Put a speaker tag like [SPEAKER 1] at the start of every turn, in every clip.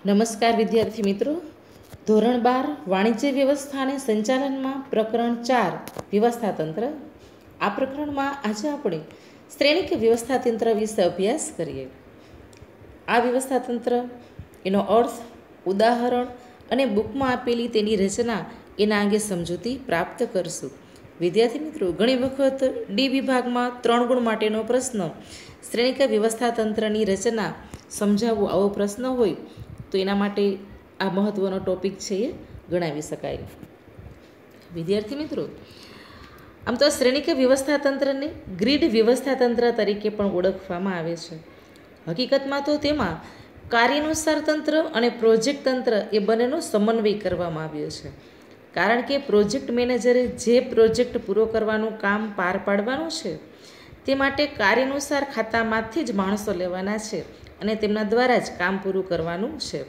[SPEAKER 1] નમસ્કાર વિદ્યાર્થી મિત્રો, ધોરણ 12 વાણિજ્ય વ્યવસ્થા અને સંચાલનમાં પ્રકરણ 4 વ્યવસ્થાતંત્ર. આ પ્રકરણમાં આજે આપણે શ્રેણિક વ્યવસ્થાતંત્ર વિશે અભ્યાસ કરીએ. આ વ્યવસ્થાતંત્ર, એનો અર્થ, ઉદાહરણ અને બુકમાં આપેલી તેની રચના એના અંગે સમજૂતી પ્રાપ્ત કરશું. વિદ્યાર્થી મિત્રો, ઘણી વખત ડી વિભાગમાં 3 ગુણ માટેનો પ્રશ્ન શ્રેણિક વ્યવસ્થાતંત્રની રચના સમજાવવું આવો પ્રશ્ન હોય તો એના માટે આ મહત્ત્વનો ટોપિક છે એ ગણાવી શકાય. વિદ્યાર્થી મિત્રો, આમ તો શ્રેણિક વ્યવસ્થાતંત્રને ગ્રીડ વ્યવસ્થાતંત્ર તરીકે પણ ઓળખવામાં આવે છે. હકીકતમાં તો તેમાં કાર્યાનુસાર તંત્ર અને પ્રોજેક્ટ તંત્ર એ બંનેનો સમન્વય કરવામાં આવ્યો છે. કારણ કે પ્રોજેક્ટ મેનેજરે જે પ્રોજેક્ટ પૂરો કરવાનું કામ પાર પાડવાનું છે તે માટે કાર્યાનુસાર ખાતામાંથી જ માણસો લેવાના છે અને તેમના દ્વારા જ કામ પૂરું કરવાનું છે.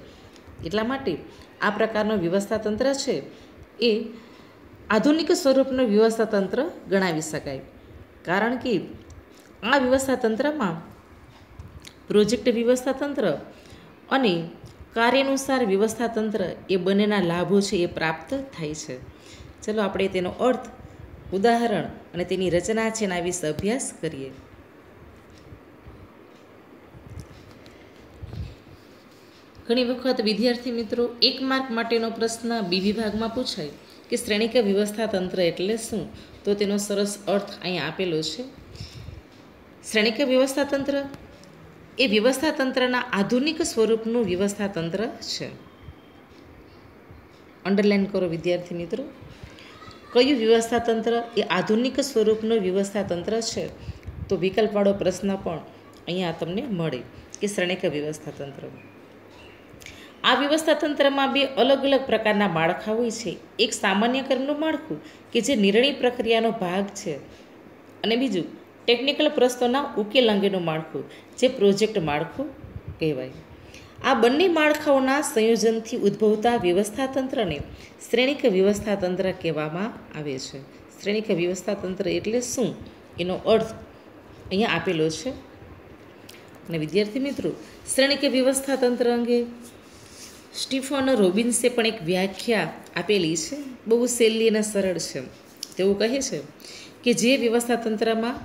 [SPEAKER 1] એટલા માટે આ પ્રકારનું વ્યવસ્થાતંત્ર છે એ આધુનિક સ્વરૂપનું વ્યવસ્થાતંત્ર ગણાવી શકાય. કારણ કે આ વ્યવસ્થાતંત્રમાં પ્રોજેક્ટ વ્યવસ્થાતંત્ર અને કાર્યાનુસાર વ્યવસ્થાતંત્ર એ બંનેના લાભો છે એ પ્રાપ્ત થાય છે. ચલો આપણે તેનો અર્થ, ઉદાહરણ અને તેની રચના છે એના વિશે અભ્યાસ કરીએ. ઘણી વખત વિદ્યાર્થી મિત્રો, 1 માર્ક માટેનો પ્રશ્ન બી વિભાગમાં પૂછાય કે શ્રેણિક વ્યવસ્થાતંત્ર એટલે શું, તો તેનો સરસ અર્થ અહીંયા આપેલો છે. શ્રેણિક વ્યવસ્થાતંત્ર એ વ્યવસ્થાતંત્રના આધુનિક સ્વરૂપનું વ્યવસ્થાતંત્ર છે. અંડરલાઈન કરો વિદ્યાર્થી મિત્રો. કયું વ્યવસ્થાતંત્ર એ આધુનિક સ્વરૂપનું વ્યવસ્થાતંત્ર છે, તો વિકલ્પવાળો પ્રશ્ન પણ અહીંયા તમને મળે કે શ્રેણિક વ્યવસ્થાતંત્ર. આ વ્યવસ્થાતંત્રમાં 2 અલગ અલગ પ્રકારના માળખા હોય છે. એક સામાન્ય કર્મનું માળખું કે જે નિર્ણય પ્રક્રિયાનો ભાગ છે, અને બીજું ટેકનિકલ પ્રશ્નોના ઉકેલ અંગેનું માળખું જે પ્રોજેક્ટ માળખું કહેવાય. આ બંને માળખાઓના સંયોજનથી ઉદ્ભવતા વ્યવસ્થાતંત્રને શ્રેણિક વ્યવસ્થાતંત્ર કહેવામાં આવે છે. શ્રેણિક વ્યવસ્થાતંત્ર એટલે શું, એનો અર્થ અહીંયા આપેલો છે. અને વિદ્યાર્થી મિત્રો, શ્રેણિક વ્યવસ્થાતંત્ર અંગે સ્ટીફન રોબિન્સે પણ એક વ્યાખ્યા આપેલી છે, બહુ સહેલી અને સરળ છે. તેઓ કહે છે કે જે વ્યવસ્થાતંત્રમાં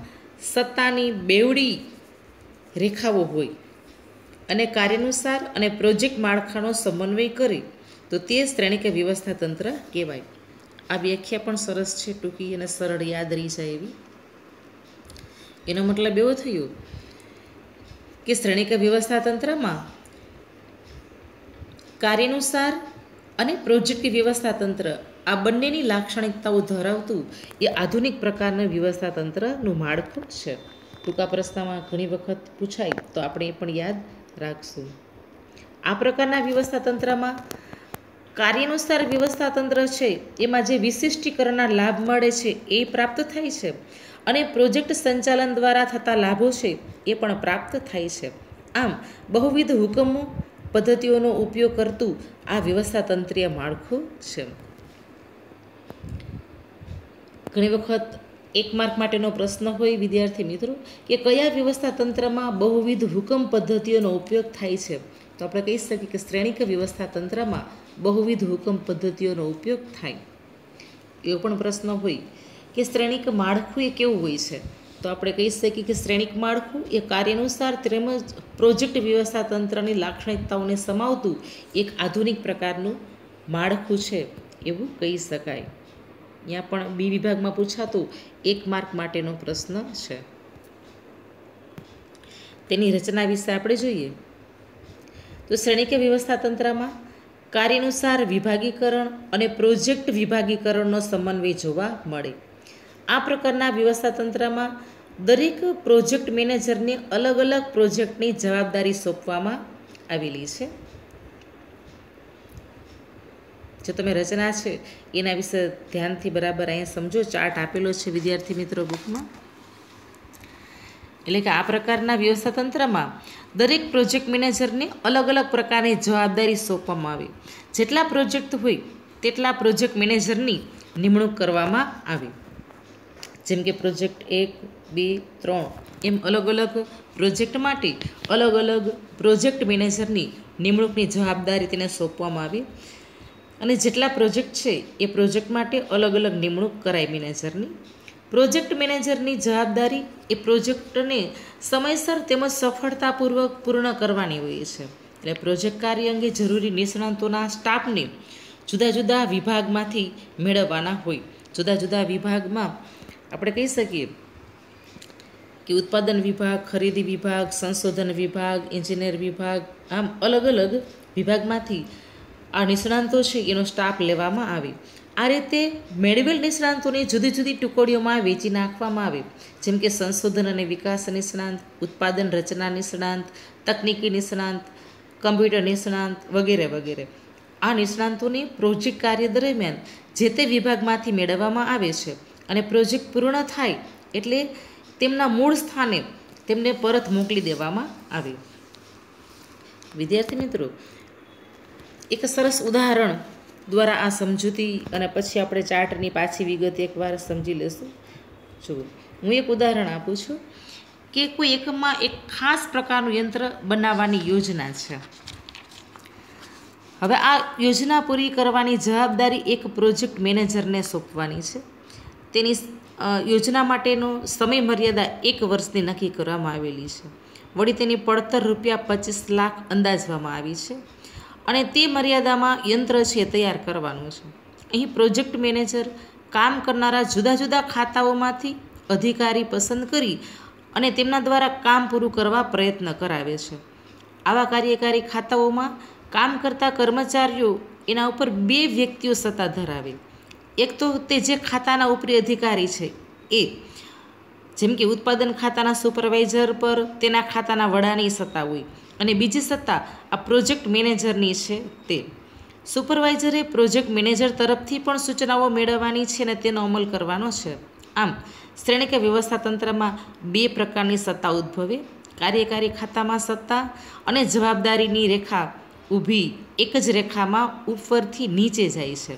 [SPEAKER 1] સત્તાની બેવડી રેખાઓ હોય અને કાર્યાનુસાર અને પ્રોજેક્ટ માળખાનો સમન્વય કરે તો તે શ્રેણિક વ્યવસ્થાતંત્ર કહેવાય. આ વ્યાખ્યા પણ સરસ છે, ટૂંકી અને સરળ, યાદ રહી જાય એવી. એનો મતલબ એવો થયો કે શ્રેણિક વ્યવસ્થાતંત્રમાં કાર્યાનુસાર અને પ્રોજેક્ટ વ્યવસ્થાતંત્ર આ બંનેની લાક્ષણિકતાઓ ધરાવતું એ આધુનિક પ્રકારનું વ્યવસ્થાતંત્રનું માળખું છે. ટૂંકા પ્રશ્નમાં ઘણી વખત પૂછાય તો આપણે એ પણ યાદ રાખશું. આ પ્રકારના વ્યવસ્થાતંત્રમાં કાર્યાનુસાર વ્યવસ્થાતંત્ર છે એમાં જે વિશિષ્ટીકરણના લાભ મળે છે એ પ્રાપ્ત થાય છે, અને પ્રોજેક્ટ સંચાલન દ્વારા થતા લાભો છે એ પણ પ્રાપ્ત થાય છે. આમ બહુવિધ હુકમો પદ્ધતિઓનો ઉપયોગ કરતું આ વ્યવસ્થાતંત્રીય માળખું છે. ઘણી વખત 1 માર્ક માટેનો પ્રશ્ન હોય વિદ્યાર્થી મિત્રો કે કયા વ્યવસ્થાતંત્રમાં બહુવિધ હુકમ પદ્ધતિઓનો ઉપયોગ થાય છે, તો આપણે કહી શકીએ કે શ્રેણિક વ્યવસ્થાતંત્રમાં બહુવિધ હુકમ પદ્ધતિઓનો ઉપયોગ થાય. એવો પણ પ્રશ્ન હોય કે શ્રેણિક માળખું એ કેવું હોય છે, તો આપણે કહી શકીએ કે શ્રેણિક માળખું એ કાર્યાનુસાર તેમજ પ્રોજેક્ટ વ્યવસ્થાતંત્રની લાક્ષણિકતાઓને સમાવતું એક આધુનિક પ્રકારનું માળખું છે એવું કહી શકાય. અહીંયા પણ બી વિભાગમાં પૂછાતું 1 માર્ક માટેનો પ્રશ્ન છે. તેની રચના વિશે આપણે જોઈએ તો શ્રેણિક વ્યવસ્થાતંત્રમાં કાર્યાનુસાર વિભાગીકરણ અને પ્રોજેક્ટ વિભાગીકરણનો સમન્વય જોવા મળે. આ પ્રકારના વ્યવસ્થાતંત્રમાં દરેક પ્રોજેક્ટ મેનેજરને અલગ અલગ પ્રોજેક્ટની જવાબદારી સોંપવામાં આવેલી છે. જો તમે રચના છે એના વિશે ધ્યાનથી બરાબર અહીંયા સમજો, ચાર્ટ આપેલો છે વિદ્યાર્થી મિત્રો બુકમાં. એટલે કે આ પ્રકારના વ્યવસ્થાતંત્રમાં દરેક પ્રોજેક્ટ મેનેજરને અલગ અલગ પ્રકારની જવાબદારી સોંપવામાં આવે. જેટલા પ્રોજેક્ટ હોય તેટલા પ્રોજેક્ટ મેનેજરની નિમણૂક કરવામાં આવે. જેમ કે પ્રોજેક્ટ 1, 2, 3 એમ અલગ અલગ પ્રોજેક્ટ માટે અલગ અલગ પ્રોજેક્ટ મેનેજરની નિમણૂકની જવાબદારી તેને સોંપવામાં આવી અને જેટલા પ્રોજેક્ટ છે એ પ્રોજેક્ટ માટે અલગ અલગ નિમણૂક કરાઈ મેનેજરની. પ્રોજેક્ટ મેનેજરની જવાબદારી એ પ્રોજેક્ટને સમયસર તેમજ સફળતાપૂર્વક પૂર્ણ કરવાની હોય છે. એટલે પ્રોજેક્ટ કાર્ય અંગે જરૂરી નિષ્ણાતોના સ્ટાફને જુદા જુદા વિભાગમાંથી મેળવવાના હોય. જુદા જુદા વિભાગમાં આપણે કહી શકીએ કે ઉત્પાદન વિભાગ, ખરીદી વિભાગ, સંશોધન વિભાગ, એન્જિનિયર વિભાગ, આમ અલગ અલગ વિભાગમાંથી આ નિષ્ણાંતો છે એનો સ્ટાફ લેવામાં આવે. આ રીતે મેળવેલ નિષ્ણાંતોને જુદી જુદી ટુકડીઓમાં વેચી નાખવામાં આવે, જેમ કે સંશોધન અને વિકાસ નિષ્ણાંત, ઉત્પાદન રચના નિષ્ણાંત, તકનીકી નિષ્ણાંત, કમ્પ્યુટર નિષ્ણાંત વગેરે વગેરે. આ નિષ્ણાંતોને પ્રોજેક્ટ કાર્ય દરમિયાન જે તે વિભાગમાંથી મેળવવામાં આવે છે અને પ્રોજેક્ટ પૂર્ણ થાય એટલે તેમના મૂળ સ્થાને તેમને પરત મોકલી દેવામાં આવે. વિદ્યાર્થી મિત્રો, એક સરસ ઉદાહરણ દ્વારા આ સમજૂતી અને પછી આપણે ચાર્ટની પાછી વિગત એકવાર સમજી લેશું. જુઓ, હું એક ઉદાહરણ આપું છું કે કોઈ એકમમાં એક ખાસ પ્રકારનું યંત્ર બનાવવાની યોજના છે. હવે આ યોજના પૂરી કરવાની જવાબદારી એક પ્રોજેક્ટ મેનેજરને સોંપવાની છે. તેની યોજના માટેનો સમય મર્યાદા 1 વર્ષની નક્કી કરવામાં આવેલી છે. વળી તેની પડતર ₹25 લાખ અંદાજવામાં આવી છે અને તે મર્યાદામાં યંત્ર છે તૈયાર કરવાનું છે. અહીં પ્રોજેક્ટ મેનેજર કામ કરનારા જુદા જુદા ખાતાઓમાંથી અધિકારી પસંદ કરી અને તેમના દ્વારા કામ પૂરું કરવા પ્રયત્ન કરાવે છે. આવા કાર્યકારી ખાતાઓમાં કામ કરતા કર્મચારીઓ એના ઉપર 2 વ્યક્તિઓ સત્તા ધરાવે. એક તો તે જે ખાતાના ઉપરી અધિકારી છે એ, જેમ કે ઉત્પાદન ખાતાના સુપરવાઇઝર પર તેના ખાતાના વડાની સત્તા હોય અને બીજી સત્તા આ પ્રોજેક્ટ મેનેજરની છે તે. સુપરવાઇઝરે પ્રોજેક્ટ મેનેજર તરફથી પણ સૂચનાઓ મેળવવાની છે અને તેનો અમલ કરવાનો છે. આમ શ્રેણીક વ્યવસ્થા તંત્રમાં 2 પ્રકારની સત્તા ઉદ્ભવે. કાર્યકારી ખાતામાં સત્તા અને જવાબદારીની રેખા ઊભી એક જ રેખામાં ઉપરથી નીચે જાય છે,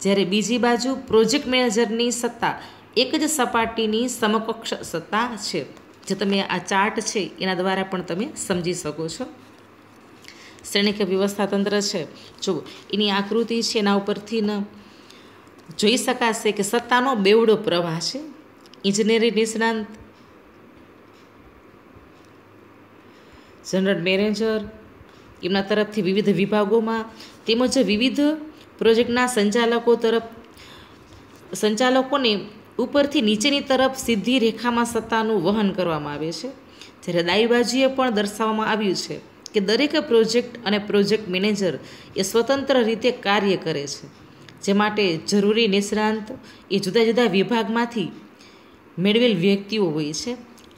[SPEAKER 1] જ્યારે બીજી બાજુ પ્રોજેક્ટ મેનેજરની સત્તા એક જ સપાટીની સમકક્ષ સત્તા છે. જે તમે આ ચાર્ટ છે એના દ્વારા પણ તમે સમજી શકો છો. શ્રેણીક વ્યવસ્થા તંત્ર છે, જો એની આકૃતિ છે એના ઉપરથી જોઈ શકાશે કે સત્તાનો બેવડો પ્રવાહ છે. ઇજનેરી નિષ્ણાંત, જનરલ મેનેજર એમના તરફથી વિવિધ વિભાગોમાં તેમજ વિવિધ પ્રોજેક્ટના સંચાલકોને ઉપરથી નીચેની તરફ સીધી રેખામાં સત્તાનું વહન કરવામાં આવે છે. જ્યારે ડાબી બાજુએ પણ દર્શાવવામાં આવ્યું છે કે દરેક પ્રોજેક્ટ અને પ્રોજેક્ટ મેનેજર એ સ્વતંત્ર રીતે કાર્ય કરે છે, જે માટે જરૂરી નિષ્ણાંત એ જુદા જુદા વિભાગમાંથી મેળવેલ વ્યક્તિઓ હોય છે.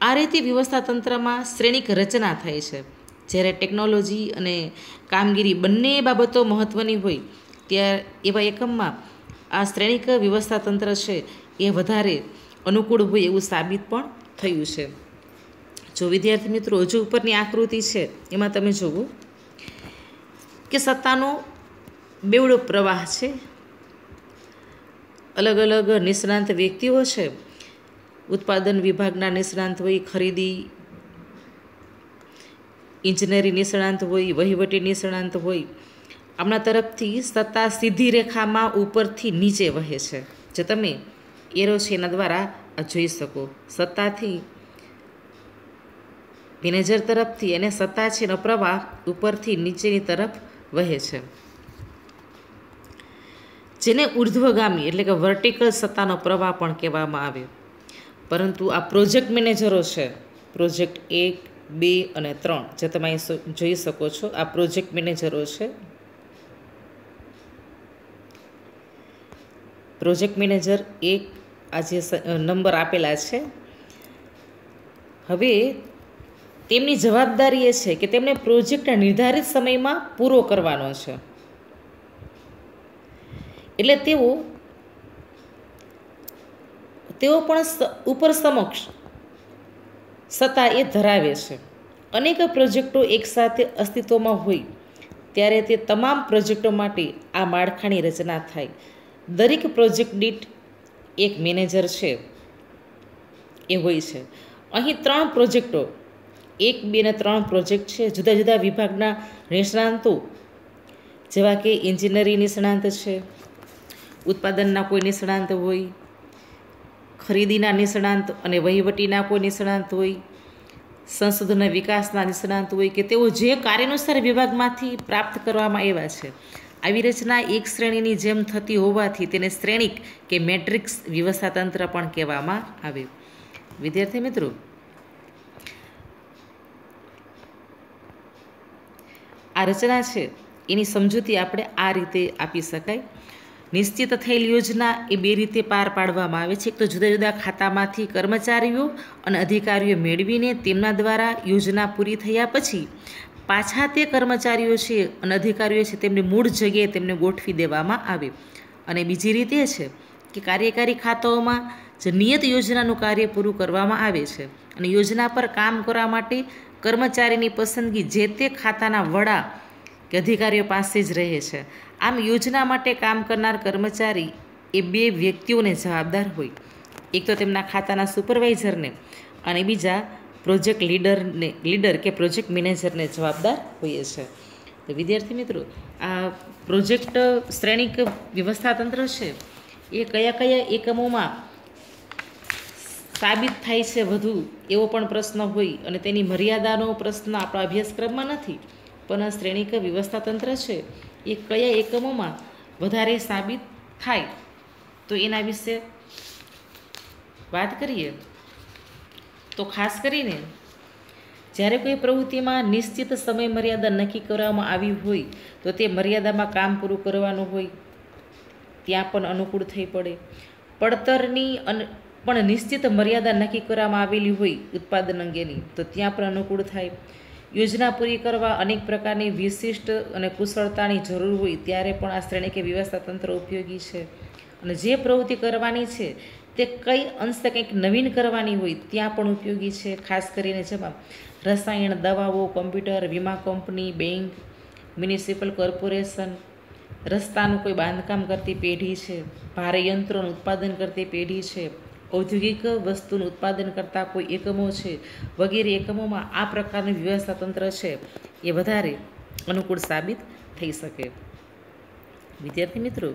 [SPEAKER 1] આ રીતે વ્યવસ્થા તંત્રમાં શ્રેણીક રચના થાય છે. જ્યારે ટેકનોલોજી અને કામગીરી બંને બાબતો મહત્ત્વની હોય ત્યારે એવા એકમમાં આ શ્રેણીક વ્યવસ્થા તંત્ર છે એ વધારે અનુકૂળ હોય એવું સાબિત પણ થયું છે. જો વિદ્યાર્થી મિત્રો, હજુ ઉપરની આકૃતિ છે એમાં તમે જુઓ કે સત્તાનો બેવડો પ્રવાહ છે. અલગ અલગ નિષ્ણાંત વ્યક્તિઓ છે. ઉત્પાદન વિભાગના નિષ્ણાંત હોય, ખરીદી ઇજનેરી નિષ્ણાંત હોય, વહીવટી નિષ્ણાંત હોય. આપણા તરફથી સત્તા સીધી રેખામાં ઉપરથી નીચે વહે છે, જે તમે એરો છે એના દ્વારા જોઈ શકો. સત્તાથી મેનેજર તરફથી અને સત્તા છે એનો પ્રવાહ ઉપરથી નીચેની તરફ વહે છે, જેને ઉર્ધ્વગામી એટલે કે વર્ટિકલ સત્તાનો પ્રવાહ પણ કહેવામાં આવે. પરંતુ આ પ્રોજેક્ટ મેનેજરો છે, પ્રોજેક્ટ 1, 2 અને 3, જે તમે જોઈ શકો છો, આ પ્રોજેક્ટ મેનેજરો છે. પ્રોજેક્ટ મેનેજર 1 આ જે નંબર આપેલા છે, હવે તેમની જવાબદારી એ છે કે તેમને પ્રોજેક્ટ નિર્ધારિત સમયમાં પૂરો કરવાનો છે. એટલે તેઓ પણ ઉપર સમક્ષ સત્તા એ ધરાવે છે. અનેક પ્રોજેક્ટો એકસાથે અસ્તિત્વમાં હોય ત્યારે તે તમામ પ્રોજેક્ટો માટે આ માળખાની રચના થાય. દરેક પ્રોજેક્ટ દીઠ એક મેનેજર છે એ હોય છે. અહીં 3 પ્રોજેક્ટો 1, 2 અને 3 પ્રોજેક્ટ છે. જુદા જુદા વિભાગના નિષ્ણાંતો જેવા કે એન્જિનિયરિંગ નિષ્ણાંત છે, ઉત્પાદનના કોઈ નિષ્ણાંત હોય, ખરીદીના નિષ્ણાંત અને વહીવટીના કોઈ નિષ્ણાંત હોય, સંશોધન વિકાસના નિષ્ણાંત હોય કે તેઓ જે કાર્યાનુસાર વિભાગમાંથી પ્રાપ્ત કરવામાં આવ્યા છે. આવી રચના એક શ્રેણીની જેમ થતી હોવાથી તેને શ્રેણિક કે મેટ્રિક્સ વ્યવસ્થાતંત્ર પણ કહેવામાં આવે. વિદ્યાર્થી મિત્રો, આ રચના છે એની સમજૂતી આપણે આ રીતે આપી શકાય. નિશ્ચિત થયેલ યોજના એ 2 રીતે પાર પાડવામાં આવે છે. એક તો જુદા જુદા ખાતામાંથી કર્મચારીઓ અને અધિકારીઓ મેળવીને તેમના દ્વારા યોજના પૂરી થયા પછી પાછા તે કર્મચારીઓ છે અને અધિકારીઓ છે તેમની મૂળ જગ્યાએ તેમને ગોઠવી દેવામાં આવે. અને બીજી રીતે છે કે કાર્યકારી ખાતાઓમાં જે નિયત યોજનાનું કાર્ય પૂરું કરવામાં આવે છે અને યોજના પર કામ કરવા માટે કર્મચારીની પસંદગી જે તે ખાતાના વડા કે અધિકારીઓ પાસે જ રહે છે. આમ યોજના માટે કામ કરનાર કર્મચારી એ 2 વ્યક્તિઓને જવાબદાર હોય. એક તો તેમના ખાતાના સુપરવાઇઝરને અને બીજા પ્રોજેક્ટ લીડર કે પ્રોજેક્ટ મેનેજરને જવાબદાર હોય છે. તો વિદ્યાર્થી મિત્રો, આ પ્રોજેક્ટ શ્રેણિક વ્યવસ્થાતંત્ર છે એ કયા કયા એકમોમાં સાબિત થાય છે વધુ એવો પણ પ્રશ્ન હોય અને તેની મર્યાદાનો પ્રશ્ન આપણા અભ્યાસક્રમમાં નથી, પણ શ્રેણિક વ્યવસ્થાતંત્ર છે એ કયા એકમોમાં વધારે સાબિત થાય તો એના વિશે વાત કરીએ. તો ખાસ કરીને જ્યારે કોઈ પ્રવૃત્તિમાં નિશ્ચિત સમય મર્યાદા નક્કી કરવામાં આવી હોય તો તે મર્યાદામાં કામ પૂરું કરવાનું હોય ત્યાં પણ અનુકૂળ થઈ પડે. પડતરની પણ નિશ્ચિત મર્યાદા નક્કી કરવામાં આવેલી હોય ઉત્પાદન અંગેની તો ત્યાં પણ અનુકૂળ થાય. યોજના પૂરી કરવા અનેક પ્રકારની વિશિષ્ટ અને કુશળતાની જરૂર હોય ત્યારે પણ આ શ્રેણિક વ્યવસ્થાતંત્ર ઉપયોગી છે. અને જે પ્રવૃત્તિ કરવાની છે તે કઈ અંશે કંઈક નવીન કરવાની હોય ત્યાં પણ ઉપયોગી છે. ખાસ કરીને જેમાં રસાયણ, દવાઓ, કોમ્પ્યુટર, વીમા કંપની, બેંક, મ્યુનિસિપલ કોર્પોરેશન, રસ્તાનું કોઈ બાંધકામ કરતી પેઢી છે, ભારે યંત્રોનું ઉત્પાદન કરતી પેઢી છે, ઔદ્યોગિક વસ્તુનું ઉત્પાદન કરતા કોઈ એકમો છે વગેરે એકમોમાં આ પ્રકારનું વ્યવસ્થાતંત્ર છે એ વધારે અનુકૂળ સાબિત થઈ શકે. વિદ્યાર્થી મિત્રો,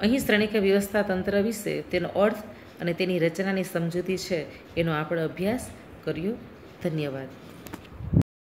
[SPEAKER 1] અહીં શ્રેણિક વ્યવસ્થાતંત્ર વિશે તેનો અર્થ અને તેની રચનાની સમજૂતી છે એનો આપણે અભ્યાસ કર્યો. ધન્યવાદ.